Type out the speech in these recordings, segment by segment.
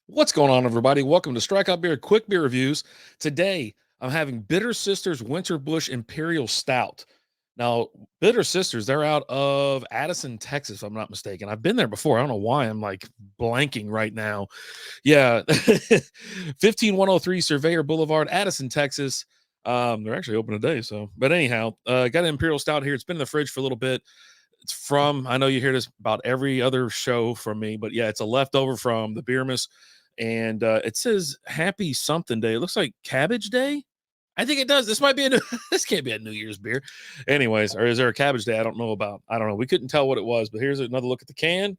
What's going on, everybody? Welcome to Strikeout Beer Quick Beer Reviews. Today, I'm having Bitter Sisters Winter Bush Imperial Stout. Now, Bitter Sisters, they're out of Addison, Texas, if I'm not mistaken. I've been there before. I don't know why I'm like blanking right now. Yeah, 15103 Surveyor Boulevard, Addison, Texas. They're actually open today. But anyhow, got an Imperial Stout here. It's been in the fridge for a little bit. It's from, I know you hear this about every other show from me, but yeah, it's a leftover from the Beermas. And it says Happy Something Day. It looks like Cabbage Day. I think it does. This might be this can't be a New Year's beer. Anyways, or is there a Cabbage Day? I don't know about. I don't know. We couldn't tell what it was, but here's another look at the can.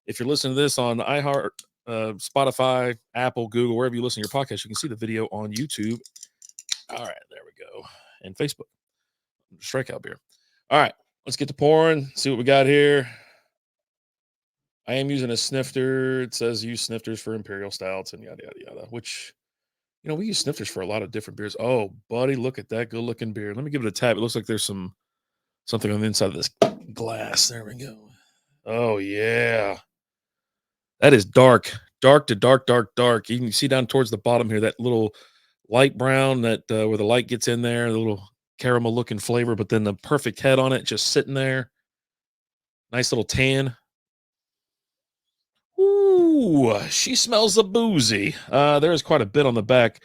If you're listening to this on iHeart, Spotify, Apple, Google, wherever you listen to your podcast, you can see the video on YouTube. All right, there we go. And Facebook. Strikeout beer. All right, let's get to pouring. See what we got here. I am using a snifter. It says use snifters for Imperial Stouts and yada, yada, yada, which, we use snifters for a lot of different beers. Oh, buddy, look at that good looking beer. Let me give it a tap. It looks like there's something on the inside of this glass. There we go. Oh, yeah. That is dark, dark to dark, dark, dark. You can see down towards the bottom here, that little light brown that where the light gets in there, the little caramel looking flavor, but then the perfect head on it just sitting there. Nice little tan. Ooh, she smells a boozy. There is quite a bit on the back.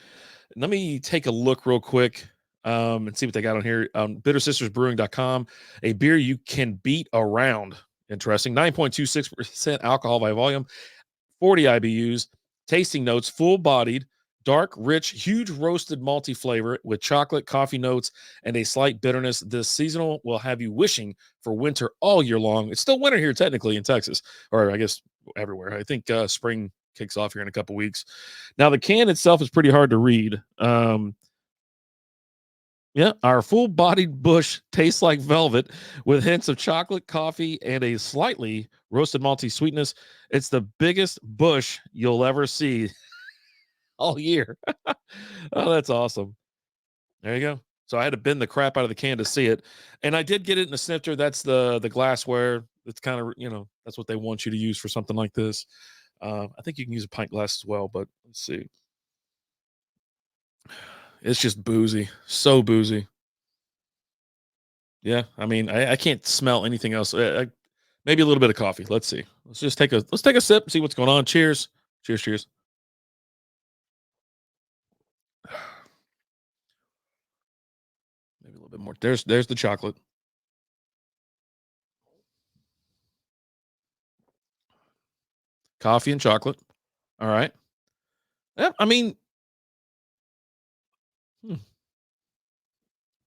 Let me take a look real quick and see what they got on here. BitterSistersBrewing.com, a beer you can beat around. Interesting. 9.26% alcohol by volume, 40 IBUs, tasting notes, full-bodied, dark, rich, huge roasted malty flavor with chocolate, coffee notes, and a slight bitterness. This seasonal will have you wishing for winter all year long. It's still winter here technically in Texas, or I guess everywhere. I think spring kicks off here in a couple weeks. Now, the can itself is pretty hard to read. Yeah, our full-bodied bush tastes like velvet with hints of chocolate, coffee, and a slightly roasted malty sweetness. It's the biggest bush you'll ever see all year. Oh, that's awesome. There you go. So I had to bend the crap out of the can to see it. And I did get it in a snifter. That's the glassware. It's kind of, that's what they want you to use for something like this. I think you can use a pint glass as well, but let's see. It's just boozy. So boozy. Yeah, I mean, I can't smell anything else. Maybe a little bit of coffee. Let's see. Let's take a sip, see what's going on. Cheers. Cheers, cheers. Maybe a little bit more. There's the chocolate. Coffee and chocolate. All right. Yeah, I mean, hmm,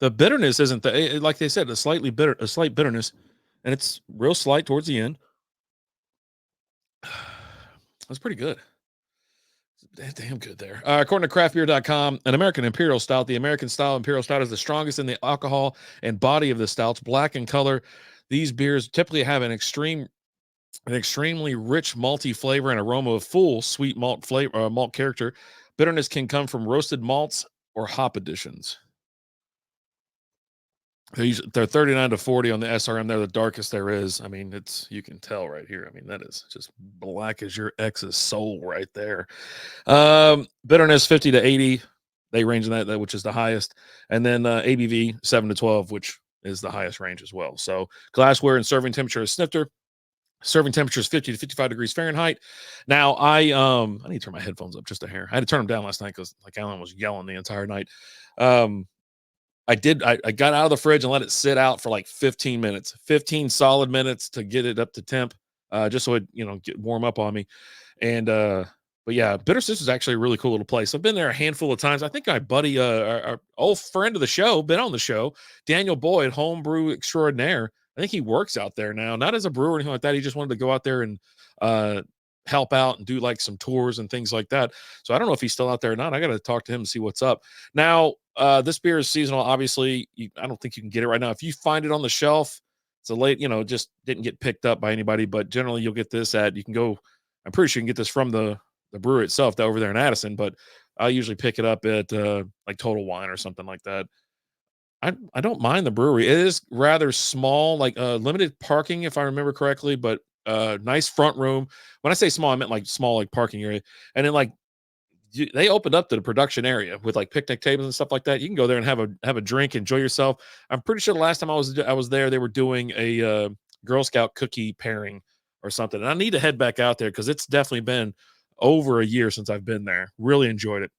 the bitterness isn't like they said, a slight bitterness, and it's real slight towards the end. That's pretty good. Damn good there. According to craftbeer.com, an American Imperial Stout, the American style Imperial Stout is the strongest in the alcohol and body of the stouts, black in color. These beers typically have an extremely rich malty flavor and aroma of full sweet malt flavor, malt character. Bitterness can come from roasted malts or hop additions. They're 39 to 40 on the SRM. They're the darkest there is. I mean, you can tell right here. I mean, that is just black as your ex's soul right there. Bitterness 50 to 80. They range in that which is the highest. And then ABV 7 to 12, which is the highest range as well. So glassware and serving temperature is snifter. Serving temperature is 50 to 55 degrees Fahrenheit. Now I need to turn my headphones up just a hair. I had to turn them down last night because like Alan was yelling the entire night. I got out of the fridge and let it sit out for like 15 minutes, 15 solid minutes to get it up to temp, just so it, get warm up on me. And, but yeah, Bitter Sisters is actually a really cool little place. I've been there a handful of times. I think my buddy, our old friend of the show, been on the show, Daniel Boyd, homebrew extraordinaire. I think he works out there now, not as a brewer or anything like that. He just wanted to go out there and, help out and do like some tours and things like that. So I don't know if he's still out there or not. I got to talk to him and see what's up. Now, this beer is seasonal. Obviously, I don't think you can get it right now. If you find it on the shelf, it's a late, just didn't get picked up by anybody. But generally, you'll get this you can go. I'm pretty sure you can get this from the brewer itself, over there in Addison. But I usually pick it up at like Total Wine or something like that. I don't mind the brewery. It is rather small, like limited parking, if I remember correctly. But nice front room. When I say small, I meant like small, like parking area. And then like they opened up to the production area with like picnic tables and stuff like that. You can go there and have a drink, enjoy yourself. I'm pretty sure the last time I was there, they were doing a Girl Scout cookie pairing or something. And I need to head back out there because it's definitely been over a year since I've been there. Really enjoyed it.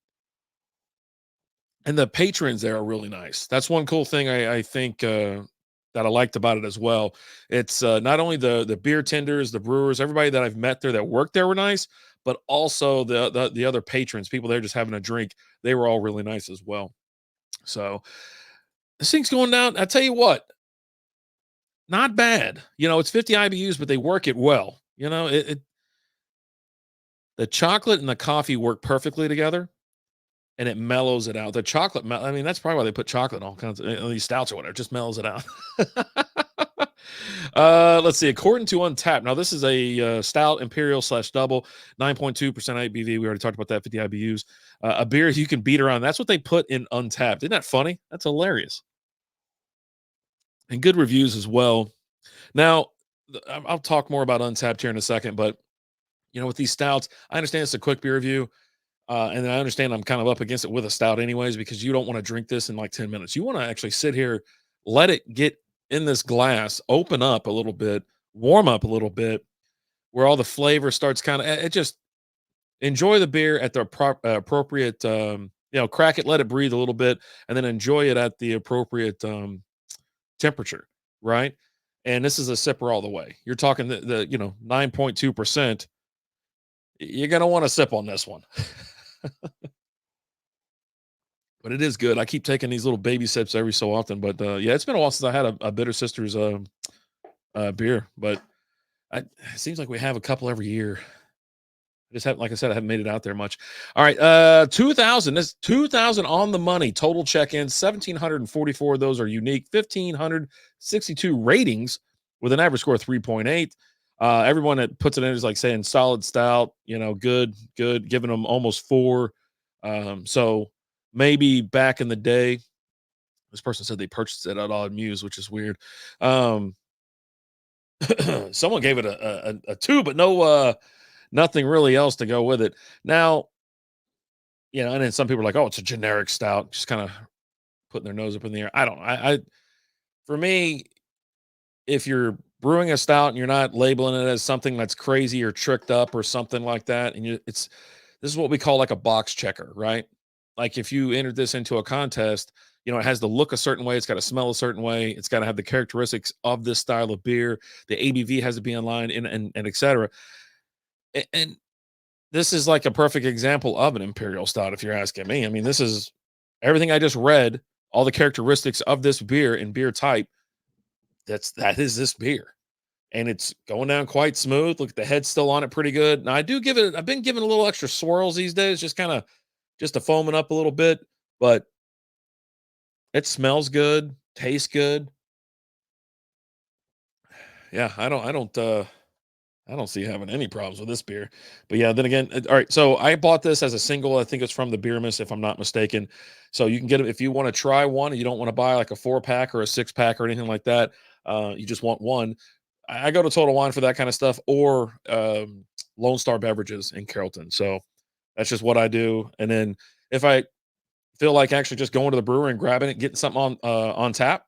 And the patrons there are really nice. That's one cool thing I think that I liked about it as well. It's not only the beer tenders, the brewers, everybody that I've met there that worked there were nice, but also the other patrons, people there just having a drink. They were all really nice as well. So this thing's going down. I tell you what, not bad. It's 50 IBUs, but they work it well. The chocolate and the coffee work perfectly together and it mellows it out. The chocolate, I mean, that's probably why they put chocolate in all kinds of these stouts or whatever. It just mellows it out. Let's see. According to Untapped, now this is a stout imperial slash double, 9.2% ABV. We already talked about that, 50 IBUs. A beer you can beat around. That's what they put in Untapped. Isn't that funny? That's hilarious. And good reviews as well. Now, I'll talk more about Untapped here in a second, but with these stouts, I understand it's a quick beer review. And I understand I'm kind of up against it with a stout anyways, because you don't want to drink this in like 10 minutes. You want to actually sit here, let it get in this glass, open up a little bit, warm up a little bit, where all the flavor starts kind of, it just enjoy the beer at the appropriate, crack it, let it breathe a little bit, and then enjoy it at the appropriate temperature, right? And this is a sipper all the way. You're talking the 9.2%. You're going to want to sip on this one. But it is good. I keep taking these little baby sips every so often. But yeah, it's been a while since I had a Bitter Sisters beer. But it seems like we have a couple every year. I just haven't, like I said, I haven't made it out there much. All right, 2,000. This 2,000 on the money. Total check-ins. 1,744 of those are unique. 1,562 ratings with an average score of 3.8. Everyone that puts it in is like saying solid stout. Good, giving them almost 4. So maybe back in the day, this person said they purchased it at Odd Muse, which is weird. Someone gave it a 2, but no, nothing really else to go with it. Now, and then some people are like, oh, it's a generic stout, just kind of putting their nose up in the air. I don't. For me, if you're brewing a stout and you're not labeling it as something that's crazy or tricked up or something like that, and this is what we call like a box checker, right? Like if you entered this into a contest, it has to look a certain way, it's got to smell a certain way, it's got to have the characteristics of this style of beer, the ABV has to be in line, and et cetera. And this is like a perfect example of an imperial stout, if you're asking me. I mean, this is everything I just read, all the characteristics of this beer and beer type. That is this beer. And it's going down quite smooth. Look, the head's still on it pretty good. Now I've been giving a little extra swirls these days, just to foam it up a little bit, but it smells good, tastes good. Yeah, I don't see having any problems with this beer. But yeah, then again, all right. So I bought this as a single. I think it's from the Beer Miss, if I'm not mistaken. So you can get it if you want to try one and you don't want to buy like a 4-pack or a 6-pack or anything like that. You just want one. I go to Total Wine for that kind of stuff, or Lone Star Beverages in Carrollton. So that's just what I do. And then if I feel like actually just going to the brewery and grabbing it, getting something on tap,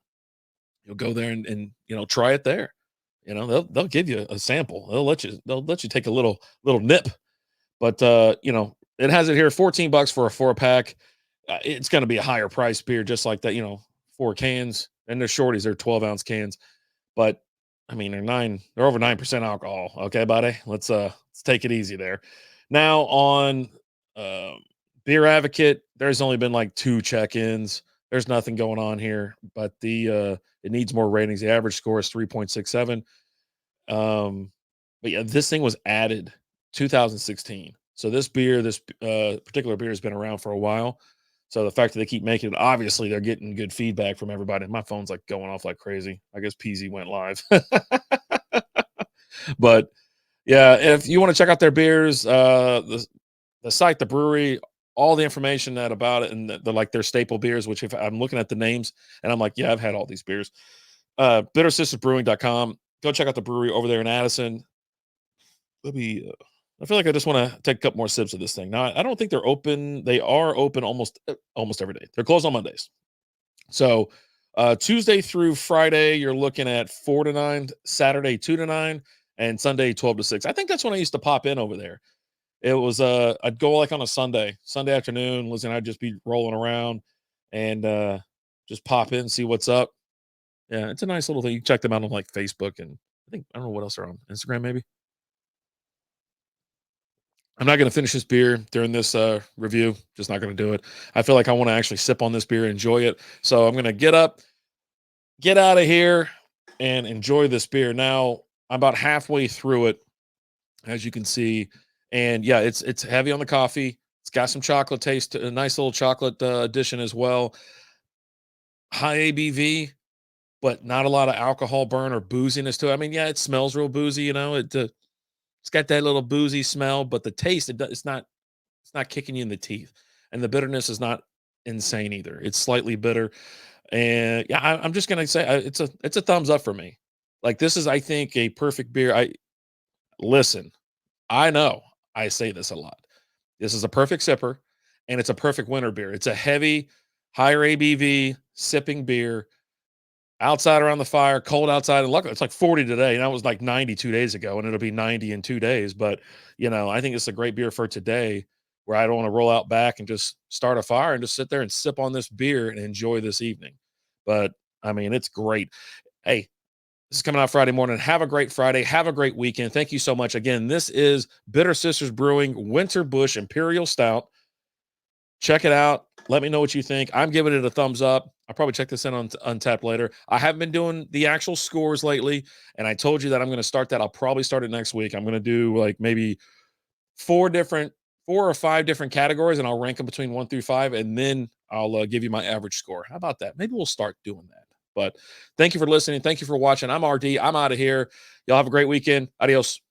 you'll go there and try it there. They'll give you a sample. They'll let you take a little nip. But it has it here, $14 for a 4-pack. It's going to be a higher price beer, just like that. 4 cans, and they're shorties. They're 12-ounce cans, but I mean they're over 9% alcohol. Okay, buddy, let's take it easy there. Now on uh, Beer Advocate, there's only been like 2 check-ins. There's nothing going on here, but it needs more ratings. The average score is 3.67. But yeah, this thing was added 2016. So this particular beer has been around for a while. So the fact that they keep making it, obviously they're getting good feedback from everybody. My phone's like going off like crazy. I guess PZ went live. But yeah, if you want to check out their beers, the site, the brewery, all the information about it, and like their staple beers, which if I'm looking at the names and I'm like, yeah, I've had all these beers. BitterSistersBrewing.com. Go check out the brewery over there in Addison. let me. I feel like I just want to take a couple more sips of this thing. Now, I don't think they're open. They are open almost every day. They're closed on Mondays. So Tuesday through Friday, you're looking at 4 to 9. Saturday 2 to 9, and Sunday 12 to 6. I think that's when I used to pop in over there. It was I'd go like on a Sunday afternoon. Listen, I'd just be rolling around and just pop in, see what's up. Yeah, it's a nice little thing. You can check them out on like Facebook and I don't know what else are on Instagram, maybe. I'm not gonna finish this beer during this review. Just not gonna do it. I feel like I want to actually sip on this beer, enjoy it. So I'm gonna get up, get out of here, and enjoy this beer. Now I'm about halfway through it, as you can see, and yeah, it's heavy on the coffee. It's got some chocolate taste, a nice little chocolate addition as well. High ABV, but not a lot of alcohol burn or booziness to it. I mean, yeah, it smells real boozy. It's got that little boozy smell, but the taste it's not kicking you in the teeth, and the bitterness is not insane either. It's slightly bitter, and yeah, I'm just gonna say it's a thumbs up for me. Like this is, I think, a perfect beer. I listen. I know I say this a lot. This is a perfect sipper, and it's a perfect winter beer. It's a heavy, higher ABV sipping beer outside around the fire, cold outside. And luckily, it's like 40 today. And that was like 90 2 days ago, and it'll be 90 in 2 days. But, I think it's a great beer for today where I don't want to roll out back and just start a fire and just sit there and sip on this beer and enjoy this evening. But I mean, it's great. Hey, this is coming out Friday morning. Have a great Friday. Have a great weekend. Thank you so much. Again, this is Bitter Sisters Brewing Winter Bush Imperial Stout. Check it out. Let me know what you think. I'm giving it a thumbs up. I'll probably check this in on Untapped later. I haven't been doing the actual scores lately, and I told you that I'm going to start that. I'll probably start it next week. I'm going to do like maybe four different, 4 or 5 different categories, and I'll rank them between 1 through 5, and then I'll give you my average score. How about that? Maybe we'll start doing that. But thank you for listening. Thank you for watching. I'm RD. I'm out of here. Y'all have a great weekend. Adios.